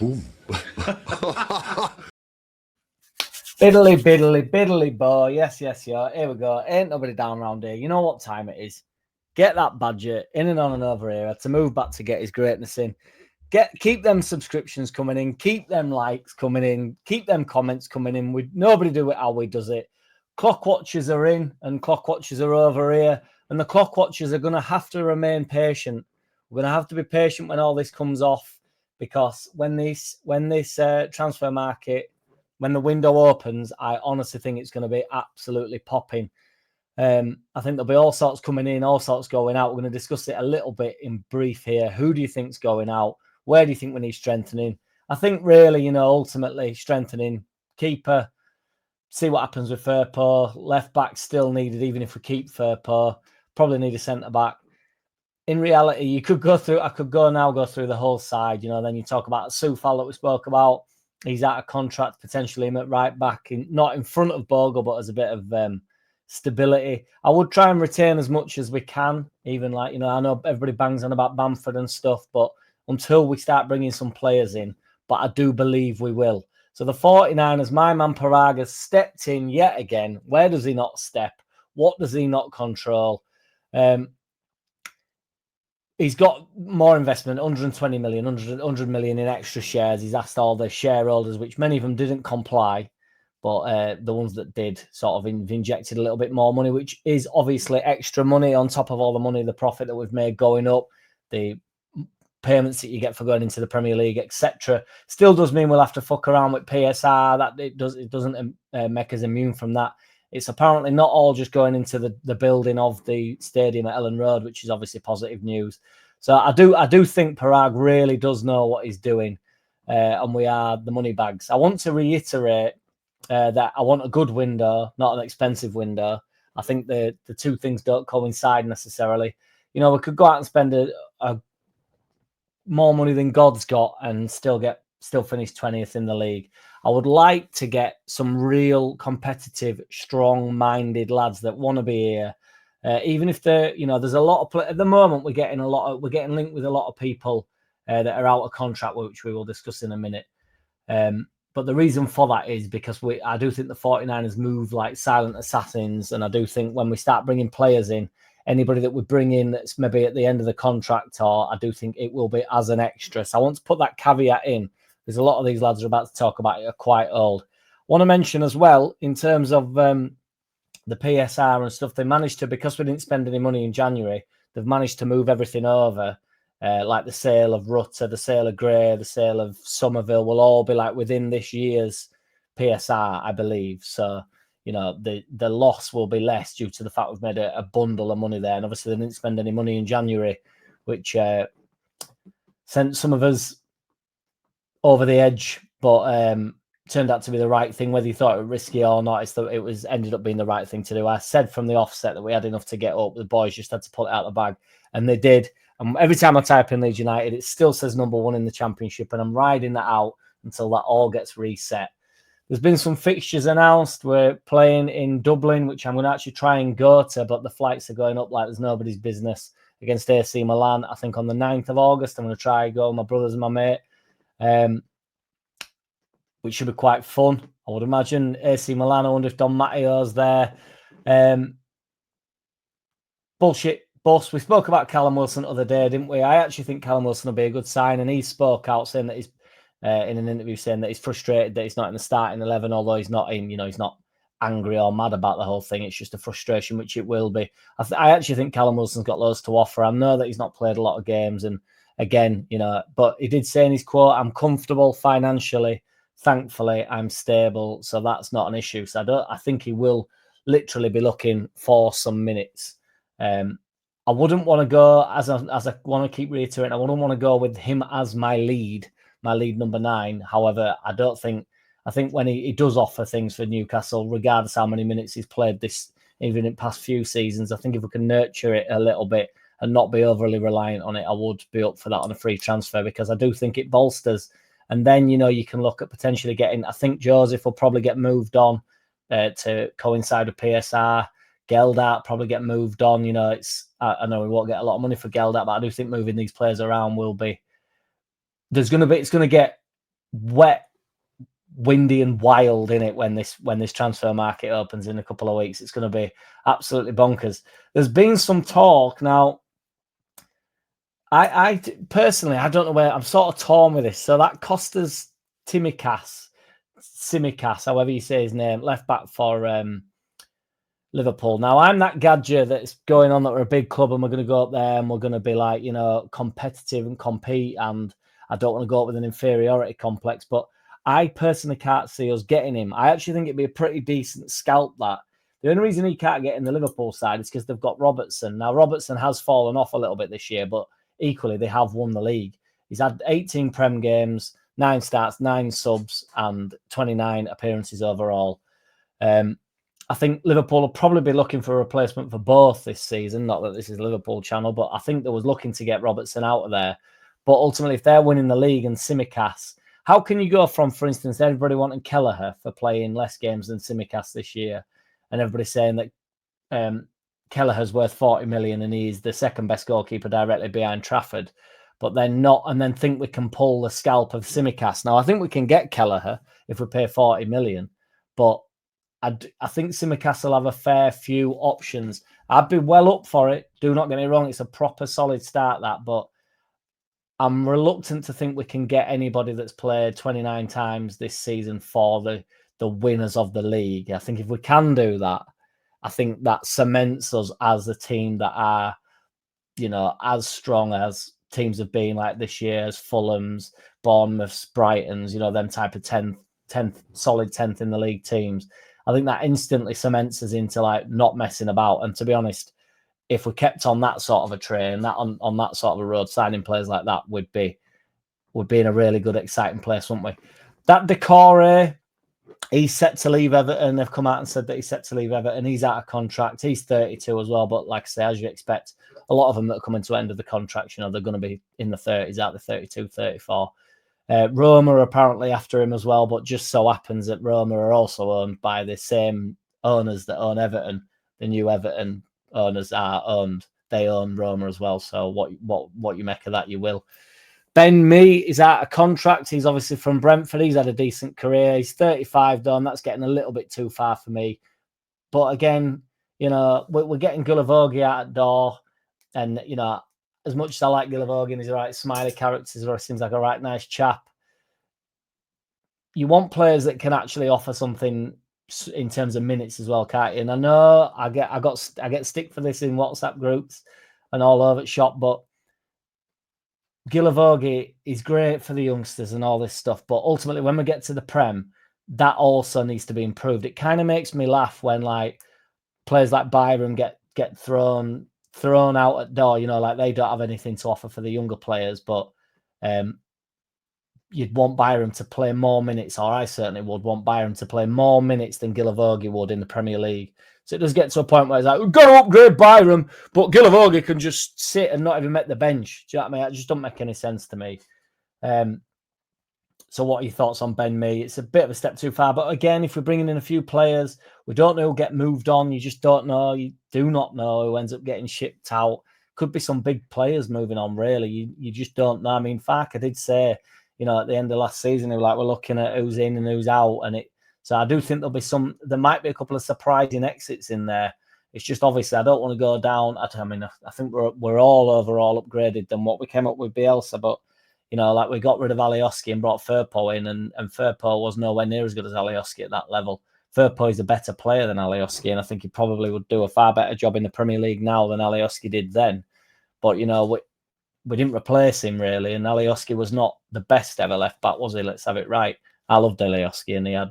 Boom. Biddly boy. Yes, yeah. Here we go. Ain't nobody down around here. You know what time it is. Get that badger in and on and over here to move back to get his greatness in. Keep them subscriptions coming in. Keep them likes coming in. Keep them comments coming in. Nobody do it how we does it. Clock watchers are in and clock watchers are over here. And the clock watchers are going to have to remain patient. We're going to have to be patient when all this comes off, because when this transfer market, when the window opens, I honestly think it's going to be absolutely popping. I think there'll be all sorts coming in, all sorts going out. We're going to discuss it a little bit in brief here. Who do you think's going out? Where do you think we need strengthening? I think really, ultimately strengthening keeper. See what happens with Firpo. Left back still needed, even if we keep Firpo. Probably need a centre back. In reality, you could go through. I could go through the whole side. Then you talk about Soufal that we spoke about. He's out of contract, potentially him at right back, not in front of Bogle, but as a bit of stability. I would try and retain as much as we can, even I know everybody bangs on about Bamford and stuff, but until we start bringing some players in, but I do believe we will. So the 49ers, my man Paraag has stepped in yet again. Where does he not step? What does he not control? He's got more investment, 120 million, 100 million in extra shares. He's asked all the shareholders, which many of them didn't comply, but the ones that did sort of injected a little bit more money, which is obviously extra money on top of all the money, the profit that we've made going up, the payments that you get for going into the Premier League, etc. Still does mean we'll have to fuck around with PSR. That it doesn't make us immune from that. It's apparently not all just going into the building of the stadium at Ellen Road, which is obviously positive news. So I do think Paraag really does know what he's doing, and we are the money bags. I want to reiterate that I want a good window, not an expensive window. I think the two things don't coincide necessarily. We could go out and spend a more money than God's got and still finish 20th in the league. I would like to get some real competitive, strong-minded lads that want to be here. Even if they're, there's a lot of at the moment we're getting linked with a lot of people that are out of contract, which we will discuss in a minute. But the reason for that is because I do think the 49ers move like silent assassins, and I do think when we start bringing players in, anybody that we bring in that's maybe at the end of the contract, or I do think it will be as an extra. So I want to put that caveat in, because a lot of these lads are about to talk about it are quite old. I want to mention as well, in terms of the PSR and stuff, they managed to, because we didn't spend any money in January, they've managed to move everything over. Like the sale of Rutter, the sale of Gray, the sale of Somerville will all be like within this year's PSR, I believe. So, the loss will be less due to the fact we've made a bundle of money there. And obviously they didn't spend any money in January, which sent some of us over the edge, but turned out to be the right thing. Whether you thought it was risky or not, it ended up being the right thing to do. I said from the offset that we had enough to get up. The boys just had to pull it out of the bag, and they did. And every time I type in Leeds United, it still says number 1 in the Championship, and I'm riding that out until that all gets reset. There's been some fixtures announced. We're playing in Dublin, which I'm going to actually try and go to, but the flights are going up like there's nobody's business, against AC Milan, I think on the 9th of August. I'm going to try and go with my brothers and my mate, which should be quite fun, I would imagine. AC Milan, I wonder if Don Matteo's there. Bullshit. Boss, we spoke about Callum Wilson the other day, didn't we? I actually think Callum Wilson will be a good sign, and he spoke out saying that he's in an interview saying that he's frustrated that he's not in the starting 11, although he's not he's not angry or mad about the whole thing. It's just a frustration, which it will be. I actually think Callum Wilson's got loads to offer. I know that he's not played a lot of games, and again, but he did say in his quote, "I'm comfortable financially. Thankfully, I'm stable, so that's not an issue." So I think he will literally be looking for some minutes. I wouldn't want to go, as I want to keep reiterating, I wouldn't want to go with him as my lead number 9. However, I think when he does offer things for Newcastle, regardless how many minutes he's played this, even in past few seasons, I think if we can nurture it a little bit and not be overly reliant on it, I would be up for that on a free transfer, because I do think it bolsters. And then, you can look at potentially getting, I think Joseph will probably get moved on to coincide with PSR. Geldart probably get moved on. I know we won't get a lot of money for Geldart, but I do think moving these players around will be. It's going to get wet, windy and wild in it when this transfer market opens in a couple of weeks. It's going to be absolutely bonkers. There's been some talk now. I personally, I don't know where I'm sort of torn with this. So that Costas Tsimikas, however you say his name, left back for Liverpool. Now, I'm that gadget that's going on that we're a big club and we're going to go up there and we're going to be like, competitive and compete. And I don't want to go up with an inferiority complex, but I personally can't see us getting him. I actually think it'd be a pretty decent scalp that. The only reason he can't get in the Liverpool side is because they've got Robertson. Now, Robertson has fallen off a little bit this year, but equally, they have won the league. He's had 18 Prem games, 9 starts, 9 subs, and 29 appearances overall. I think Liverpool will probably be looking for a replacement for both this season. Not that this is a Liverpool channel, but I think they was looking to get Robertson out of there. But ultimately, if they're winning the league and Tsimikas, how can you go from, for instance, everybody wanting Kelleher for playing less games than Tsimikas this year, and everybody saying that Kelleher's worth 40 million and he's the second best goalkeeper directly behind Trafford, but then not, and then think we can pull the scalp of Tsimikas. Now, I think we can get Kelleher if we pay 40 million, but I think Tsimikas will have a fair few options. I'd be well up for it. Do not get me wrong. It's a proper solid start, that, but I'm reluctant to think we can get anybody that's played 29 times this season for the winners of the league. I think if we can do that, I think that cements us as a team that are, as strong as teams have been like this year, as Fulham's, Bournemouth's, Brighton's, them type of 10th, solid 10th in the league teams. I think that instantly cements us into like not messing about. And to be honest, if we kept on that sort of a train, that on that sort of a road, signing players like that would be in a really good, exciting place, wouldn't we? That Decore, he's set to leave Everton. They've come out and said that he's set to leave Everton. He's out of contract. He's 32 as well. But like I say, as you expect, a lot of them that are coming to the end of the contract, they're going to be in the 30s, out the 32, 34. Roma are apparently after him as well, but just so happens that Roma are also owned by the same owners that own Everton. The new Everton owners are owned. They own Roma as well. So what you make of that, you will. Ben Mee is out of contract. He's obviously from Brentford. He's had a decent career. He's 35 though, and that's getting a little bit too far for me. But again, we're getting Gulavogi out at door. And, as much as I like Gulavogi and he's a right smiley character, or seems like a right nice chap, you want players that can actually offer something in terms of minutes as well, can't you? And I know I get stick for this in WhatsApp groups and all over the shop, but Gulavogi is great for the youngsters and all this stuff, but ultimately when we get to the Prem, that also needs to be improved. It kind of makes me laugh when like players like Byram get thrown out at door, like they don't have anything to offer for the younger players, but you'd want Byram to play more minutes, or I certainly would want Byram to play more minutes than Gulavogi would in the Premier League. So it does get to a point where it's like, we've got to upgrade Byram, but Gulavogi can just sit and not even make the bench. Do you know what I mean? It just doesn't make any sense to me. So what are your thoughts on Ben Mee? It's a bit of a step too far. But again, if we're bringing in a few players, we don't know who'll get moved on. You just don't know. You do not know who ends up getting shipped out. Could be some big players moving on, really. You just don't know. I mean, Farke did say, at the end of last season, we're looking at who's in and who's out. So I do think there might be a couple of surprising exits in there. It's just obviously I don't want to go down. I think we're all overall upgraded than what we came up with Bielsa, but we got rid of Alioski and brought Firpo in, and Firpo was nowhere near as good as Alioski at that level. Firpo is a better player than Alioski, and I think he probably would do a far better job in the Premier League now than Alioski did then. But we didn't replace him really, and Alioski was not the best ever left back, was he? Let's have it right. I loved Alioski, and he had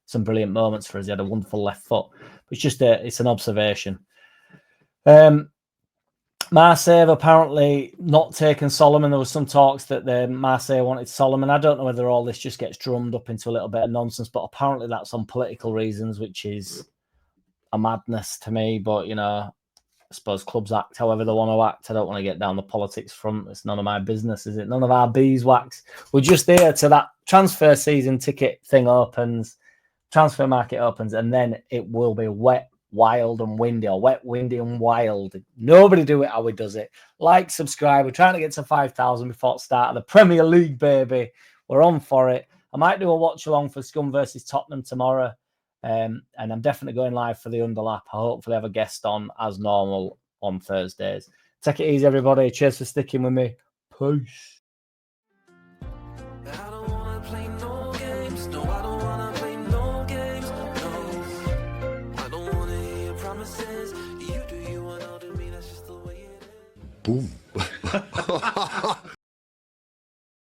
some brilliant moments for us. He had a wonderful left foot. But it's an observation. Marseille have apparently not taken Solomon. There was some talks that Marseille wanted Solomon. I don't know whether all this just gets drummed up into a little bit of nonsense, but apparently that's on political reasons, which is a madness to me. But, I suppose clubs act however they want to act. I don't want to get down the politics front. It's none of my business, is it? None of our beeswax. We're just there to that transfer season ticket thing opens, transfer market opens, and then it will be wet, wild and windy, or wet, windy and wild. Nobody do it how he does it. Like, subscribe. We're trying to get to 5,000 before the start of the Premier League, baby. we're on for it. I might do a watch along for Scum versus Tottenham tomorrow. And I'm definitely going live for the underlap. I hopefully have a guest on as normal on Thursdays. Take it easy, everybody. Cheers for sticking with me. Peace. Boom.